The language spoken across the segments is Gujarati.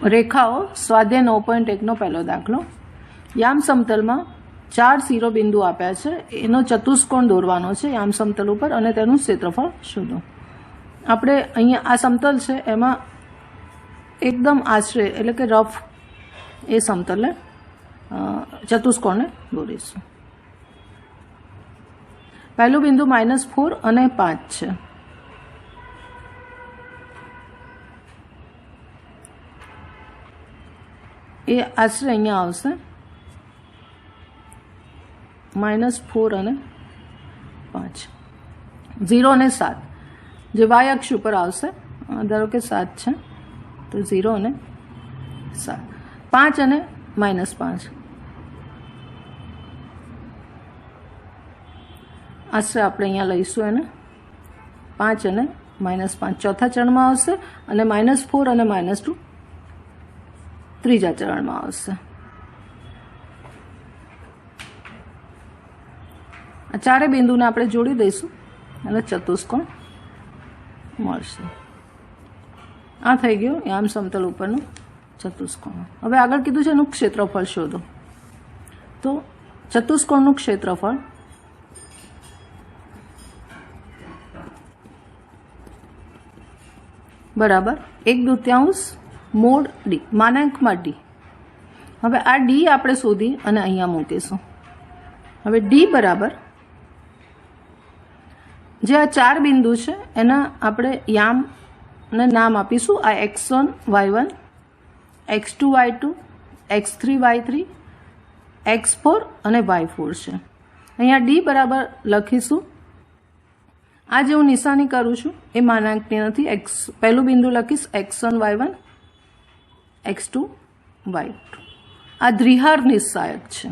રેખાઓ સ્વાધ્યાય 9.1 નો પહેલો દાખલો. યામ સમતલમાં 4 શિરોબિંદુ આપ્યા છે, એનો ચતુષ્કોણ દોરવાનો છે યામ સમતલ ઉપર અને તેનું ક્ષેત્રફળ શોધો. આપણે અહીંયા આ સમતલ છે એમાં એકદમ આશરે એટલે કે રફ એ સમતલે ચતુષ્કોણને દોરીશું. પહેલું બિંદુ -4 અને 5 છે. એ આશરે અહીંયા આવશે -4 અને 5. 0 અને 7 જે વાય અક્ષ ઉપર આવશે. ધારો કે 7 છે તો 0 અને 7. 5 અને -5 આશરે આપણે અહીંયા લઈશું એને 5 અને -5 ચોથા ચરણમાં આવશે અને -4 અને -2 ત્રીજા ચરણમાં આવશે. આ ચારે બિંદુને આપણે જોડી દઈશું અને ચતુષ્કોણ મળશે. આ થઈ ગયું યામ સમતલ ઉપરનું ચતુષ્કોણ. હવે આગળ કીધું છે એનું ક્ષેત્રફળ શોધો. તો ચતુષ્કોણનું ક્ષેત્રફળ બરાબર 1/2 મોડ ડી માનાંકમાં ડી. હવે આ ડી આપણે શોધી અને અહીંયા મૂકીશું. હવે ડી બરાબર જે આ 4 બિંદુ છે એના આપણે યામને નામ આપીશું. આ x1 y1 x2 y2 x3 y3 x4 અને y4 છે. અહીંયા ડી બરાબર લખીશું. આ જે હું નિશાની કરું છું એ માનાંકની નથી. પહેલું બિંદુ લખીશ x1 y1 x2 y2. આ દ્વિહાર નિશ્ચાયક છે.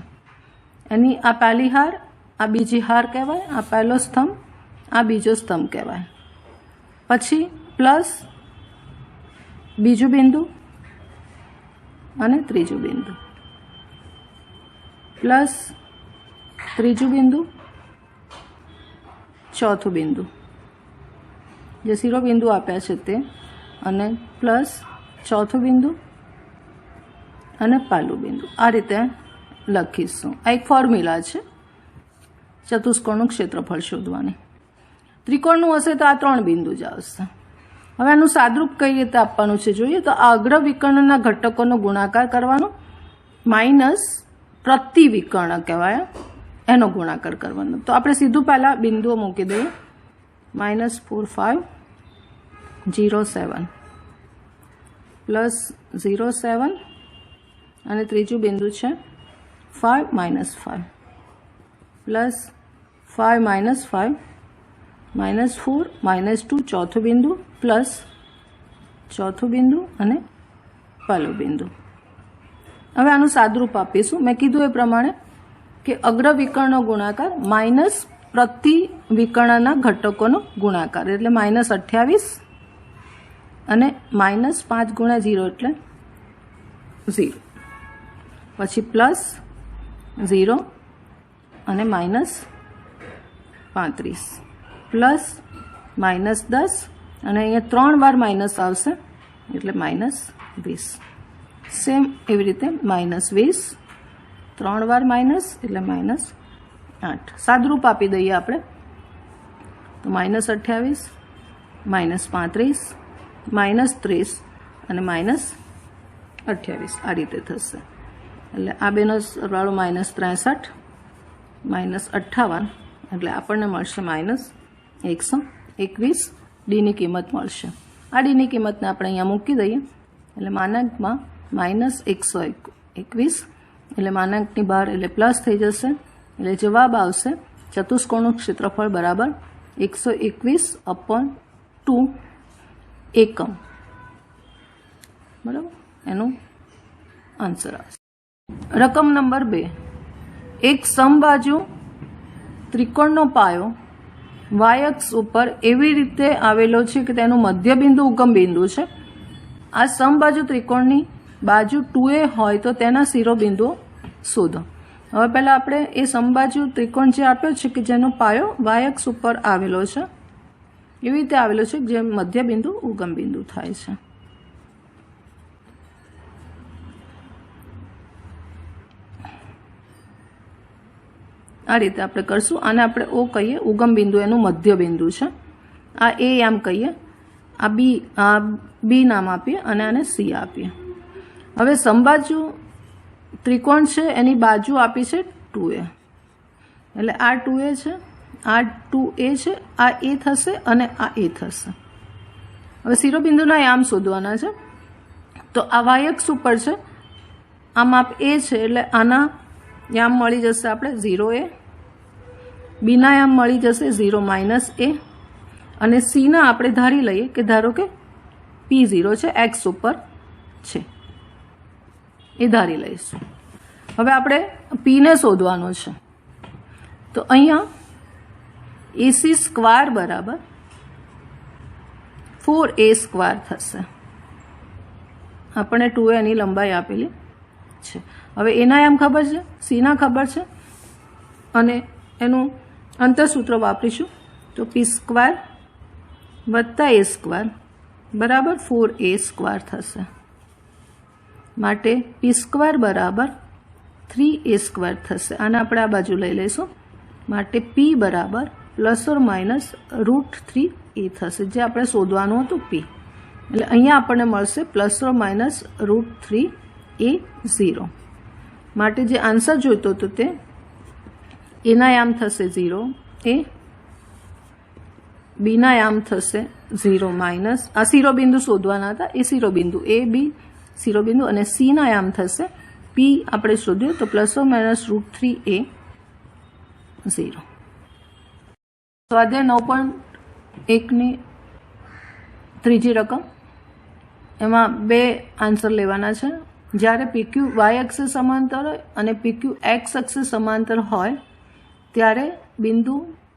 એની આ પહેલી હાર આ બીજી હાર કહેવાય, આ પહેલો સ્તંભ આ બીજો સ્તંભ કહેવાય. પછી પ્લસ બીજું બિંદુ અને ત્રીજું બિંદુ, પ્લસ ત્રીજું બિંદુ ચોથું બિંદુ જે શિરોબિંદુ આપ્યા છે તે, અને પ્લસ ચોથું બિંદુ અને પહેલું બિંદુ. આ રીતે લખીશું. આ એક ફોર્મ્યુલા છે ચતુષ્કોણનું ક્ષેત્રફળ શોધવાની. ત્રિકોણનું હશે તો આ 3 બિંદુ જ આવશે. હવે આનું સાદરૂપ કઈ રીતે આપવાનું છે જોઈએ તો આ અગ્ર વિકર્ણના ઘટકોનો ગુણાકાર કરવાનો માઇનસ પ્રતિવિકર્ણ કહેવાય એનો ગુણાકાર કરવાનો. તો આપણે સીધું પહેલાં બિંદુઓ મૂકી દઈએ. -4 5 0 7 પ્લસ 0 7 અને ત્રીજું બિંદુ છે 5 -5 પ્લસ 5 -5 -4 -2 ચોથું બિંદુ પ્લસ ચોથું બિંદુ અને પહેલું બિંદુ. હવે આનું સાદરૂપ આપીશું. મેં કીધું એ પ્રમાણે કે અગ્ર વિકર્ણનો ગુણાકાર માઇનસ પ્રતિ વિકર્ણના ઘટકોનો ગુણાકાર એટલે -28 અને -5 × 0 એટલે 0. પછી પ્લસ 0 અને -35 પ્લસ -10 અને અહીંયા 3 વાર માઇનસ આવશે એટલે -20. સેમ એવી રીતે -20 3 વાર માઇનસ એટલે -8. સાદરૂપ આપી દઈએ આપણે તો -28 -35 -30 અને -28 આ રીતે થશે. એટલે આ બેનો સરવાળો -63 -58 એટલે આપણને મળશે -121 ડીની કિંમત મળશે. આ ડીની કિંમતને આપણે અહીંયા મૂકી દઈએ એટલે માનાંકમાં -121 એટલે માનાંકની બહાર એટલે પ્લસ થઈ જશે. એટલે જવાબ આવશે ચતુષ્કોણનું ક્ષેત્રફળ બરાબર 121/2 એકમ. બરાબર એનું આન્સર આવશે. રકમ નંબર 2. એક સમબાજુ ત્રિકોણનો પાયો વાય અક્ષ ઉપર એવી રીતે આવેલો છે કે તેનું મધ્ય બિંદુ ઉગમ બિંદુ છે. આ સમબાજુ ત્રિકોણની બાજુ 2a હોય તો તેના શિરોબિંદુઓ શોધો. હવે પહેલાં આપણે એ સમબાજુ ત્રિકોણ જે આપ્યો છે કે જેનો પાયો વાય અક્ષ ઉપર આવેલો છે એવી રીતે આવેલો છે જે મધ્ય બિંદુ ઉગમ બિંદુ થાય છે. આ રીતે આપણે કરશું. આને આપણે ઓ કહીએ, ઉગમ બિંદુ એનું મધ્ય બિંદુ છે. આ એ એમ કહીએ, આ બી નામ આપીએ અને આને સી આપીએ. હવે સમબાજુ ત્રિકોણ છે એની બાજુ આપી છે 2a, એટલે આ 2a છે, આ 2a છે, આ એ થશે અને આ એ થશે. હવે શિરોબિંદુના યામ શોધવાના છે. તો આ વાય અક્ષ ઉપર છે, આ માપ એ છે એટલે આના યામ મળી જશે આપણે 0a, બીના યામ મળી જશે 0 - a અને સીના આપણે ધારી લઈએ કે ધારો કે P0 છે, એક્સ ઉપર છે, એ ધારી લઈશું. હવે આપણે પીને શોધવાનો છે. તો અહીંયા AC² બરાબર 4a² થશે. આપણને 2a ની લંબાઈ આપેલી છે. હવે એના એમ ખબર છે, સીના ખબર છે અને એનું અંતરસૂત્ર વાપરીશું. તો P² વત્તા a² બરાબર 4a² થશે. માટે P² બરાબર 3a² થશે. આને આપણે આ બાજુ લઈ લઈશું. માટે P બરાબર ±√3a થશે, જે આપણે શોધવાનું હતું P. એટલે અહીંયા આપણને મળશે ±√3a0. માટે જે આન્સર જોઈતો હતો તે એના યામ થશે 0a, બીના યામ થશે 0 - આ શિરોબિંદુ શોધવાના હતા, એ શિરોબિંદુ a b શિરોબિંદુ, અને સીના યામ થશે P આપણે શોધ્યું તો ±√3a0. સ્વાધ્યાય 9.1ની ત્રીજી રકમ, એમાં બે આન્સર લેવાના છે. જ્યારે PQ y અક્ષે સમાંતર હોય અને PQ x અક્ષે સમાંતર હોય ત્યારે બિંદુ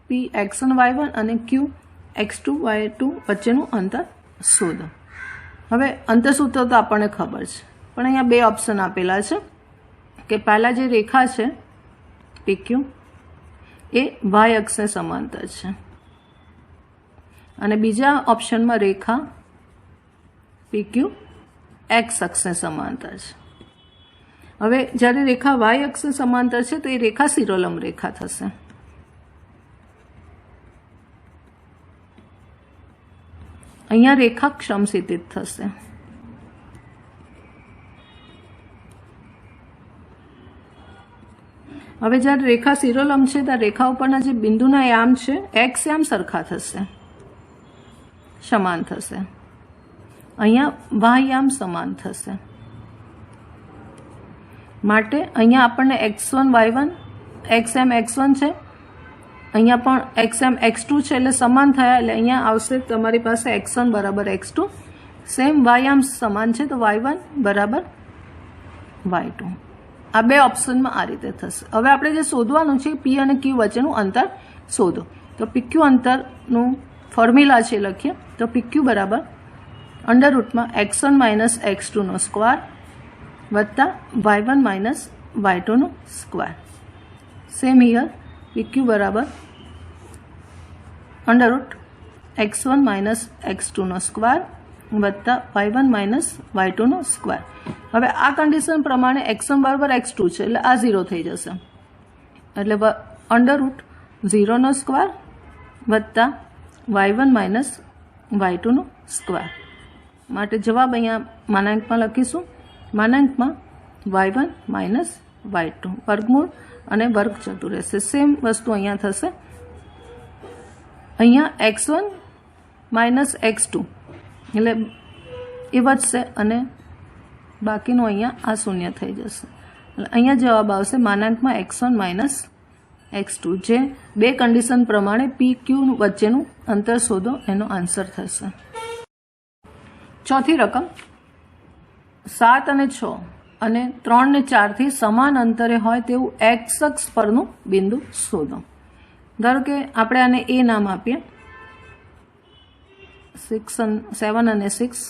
P x1 y1 અને Q x2 y2 વચ્ચેનું અંતર શોધો. હવે અંતરસૂત્ર તો આપણને ખબર છે, પણ અહીંયા બે ઓપ્શન આપેલા છે કે પહેલા જે રેખા છે PQ એ y અક્ષને સમાંતર છે અને બીજા ઓપ્શનમાં રેખા PQ x અક્ષને સમાંતર છે. હવે જ્યારે રેખા y અક્ષને સમાંતર છે તો એ રેખા શિરોલંબ રેખા થશે. અહીંયા રેખા સમક્ષિતિજ થશે. હવે જ્યારે રેખા શિરોલંબ છે ત્યારે રેખા ઉપરના જે બિંદુના યામ છે x યામ સરખા થશે, સમાન થશે. અહીંયા y યામ સમાન થશે. માટે અહીંયા આપણને x1 y1 xm x1 છે, અહીંયા પણ xm x2 છે, એટલે સમાન થયા. એટલે અહીંયા આવશે તમારી પાસે x1 બરાબર x2, સેમ y યામ સમાન છે તો y1 બરાબર y2. આ બે ઓપ્શનમાં આ રીતે થશે. હવે આપણે જે શોધવાનું છે P અને Q વચ્ચેનું અંતર શોધો. તો PQ અંતરનું ફોર્મ્યુલા છે લખીએ. તો PQ બરાબર √x1 - x2² વત્તા y1 - y2². Same here PQ બરાબર √x1 - x2² વત્તા y1 - y2². હવે આ કન્ડિશન પ્રમાણે x1 બરાબર x2 છે એટલે આ 0 થઈ જશે, એટલે √0² વત્તા y1 - y2². માટે જવાબ અહીંયા માનાંકમાં લખીશું. માનાંકમાં y1 - y2 વર્ગમૂળ અને વર્ગ જતું રહેશે. સેમ વસ્તુ અહીંયા થશે. અહીંયા x1 - x2 એટલે એ વધશે અને બાકીનું અહીંયા આ શૂન્ય થઈ જશે. એટલે અહીંયા જવાબ આવશે માનાંકમાં x1 - x2, જે બે કન્ડિશન પ્રમાણે PQ વચ્ચેનું અંતર શોધો એનો આન્સર થશે. ચોથી રકમ 7 અને 6 અને 3 ને 4 થી સમાન અંતરે હોય તેવું x અક્ષ પરનું બિંદુ શોધો. ધારો કે આપણે આને A નામ આપીએ. 7 અને 6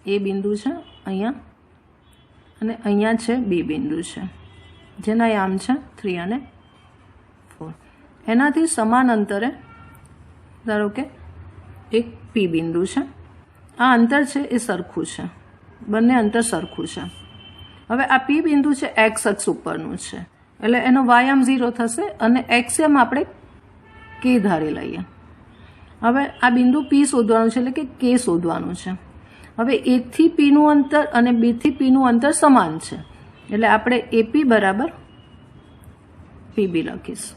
એ બિંદુ છે અહીંયા, અને અહીંયા છે B બિંદુ છે જેના યામ છે 3 અને 4. એનાથી સમાન અંતરે ધારો કે એક P બિંદુ છે. આ અંતર છે એ સરખું છે, બંને અંતર સરખું છે. હવે આ P બિંદુ છે x અક્ષ ઉપરનું છે એટલે એનો વાયામ 0 થશે અને એક્સયામ આપણે કે ધારી લઈએ. હવે આ બિંદુ પી શોધવાનું છે, એટલે કે કે શોધવાનું છે. હવે એ થી પીનું અંતર અને બી થી પીનું અંતર સમાન છે, એટલે આપણે એપી બરાબર પીબી લખીશું.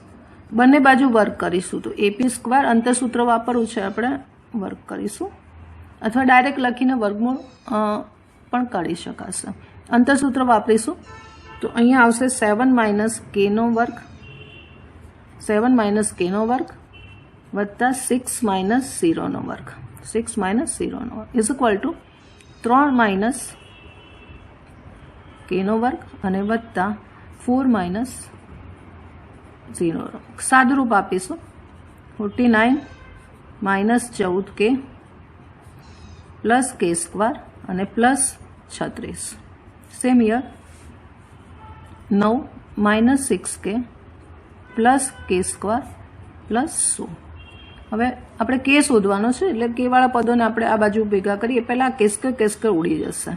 બંને બાજુ વર્ક કરીશું, તો એપી સ્ક્વેર અંતરસૂત્ર વાપરવું છે, આપણે વર્ક કરીશું, અથવા ડાયરેક્ટ લખીને વર્ગમૂળ પણ કરી શકાશે. અંતરસૂત્ર વાપરીશું તો અહીંયા આવશે 7 માઇનસ કેનો વર્ગ, 7 માઇનસ કેનો વર્ગ વત્તા 6 માઇનસ 0નો વર્ગ, 6 માઇનસ 0નો વર્ગ ઇઝ ઇક્વલ ટુ 3 માઇનસ કેનો વર્ગ અને વત્તા 4 માઇનસ 0. સાદુરૂપ આપીશું 49 માઇનસ 14 કે પ્લસ કે સ્ક્વેર અને પ્લસ 36. સેમ યર 9 માઇનસ 6 કે પ્લસ કે સ્ક્વેર પ્લસ 100. હવે આપણે કે શોધવાનો છે, એટલે કે વાળા પદોને આપણે આ બાજુ ભેગા કરીએ. પહેલાં કે સ્ક્વેર ઉડી જશે.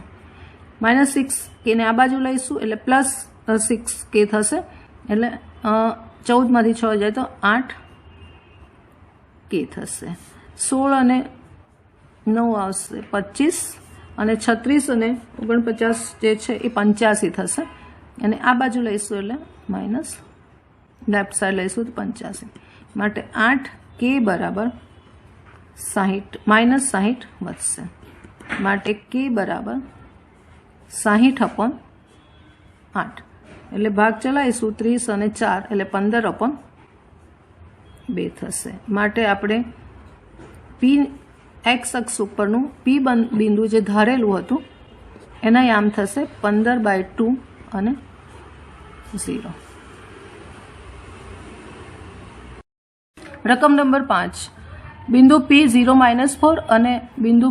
-6 કેને આ બાજુ લઈશું એટલે પ્લસ 6 કે થશે, એટલે 14માંથી 6 જાય તો 8 કે થશે. 16 અને 9 આવશે 25 અને 36 અને 49 જે છે એ 85 થશે, અને આ બાજુ લઈશું એટલે માઇનસ લેફ્ટ સાઈડ લઈશું તો 85. માટે 8 કે બરાબર 60 માઇનસ 60 વધશે. માટે કે બરાબર 60/8, એટલે ભાગ ચલાવીશું 30 અને 4 એટલે 15/2 થશે. માટે આપણે પી એક્સ અક્ષ ઉપરનું પી બિંદુ જે ધારેલું હતું એના યામ થશે 15/2 અને 0. રકમ નંબર 5, બિંદુ પી 0-4 અને બિંદુ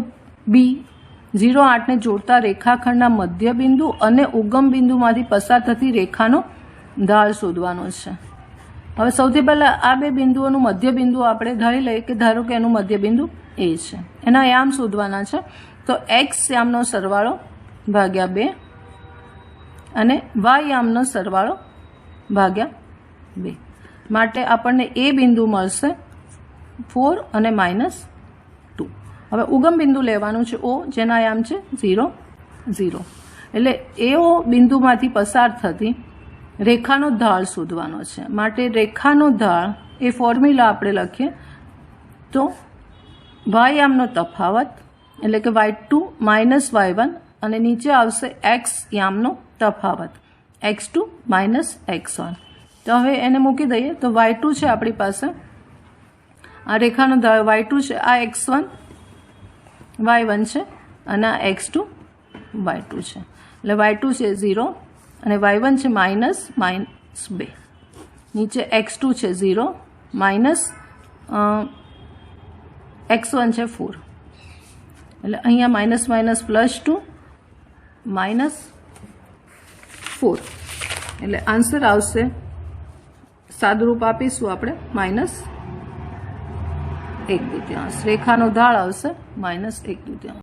બી 0-8ને જોડતા રેખાખંડના મધ્ય બિંદુ અને ઉગમ બિંદુમાંથી પસાર થતી રેખાનો ઢાળ શોધવાનો છે. હવે સૌથી પહેલાં આ બે બિંદુઓનું મધ્ય બિંદુ આપણે ધારી લઈએ કે ધારો કે એનું મધ્ય બિંદુ એ છે. એના યામ શોધવાના છે, તો એક્સ યામનો સરવાળો ભાગ્યા 2 અને વાય યામનો સરવાળો ભાગ્યા 2. માટે આપણને એ બિંદુ મળશે 4 અને -2. હવે ઉગમ બિંદુ લેવાનું છે ઓ, જેના યામ છે 0, 0. એટલે એઓ બિંદુમાંથી પસાર થતી રેખાનો ઢાળ શોધવાનો છે. માટે રેખાનો ઢાળ એ ફોર્મ્યુલા આપણે લખીએ તો વાય યામનો તફાવત એટલે કે y2 માઇનસ y1 અને નીચે આવશે એક્સ યામનો તફાવત x2 માઇનસ x1. તો હવે એને મૂકી દઈએ તો y2 છે આપણી પાસે, આ રેખાનો ઢાળ y2 છે, આ x1 y1 છે અને આ x2 y2 છે. એટલે y2 છે 0 અને y1 છે -2. નીચે x2 છે 0 માઇનસ x1 છે 4. એટલે અહીંયા -+2 -4. એટલે આન્સર આવશે, સાદુરૂપ આપીશું આપણે -1/2. રેખાનો ઢાળ આવશે -1/2.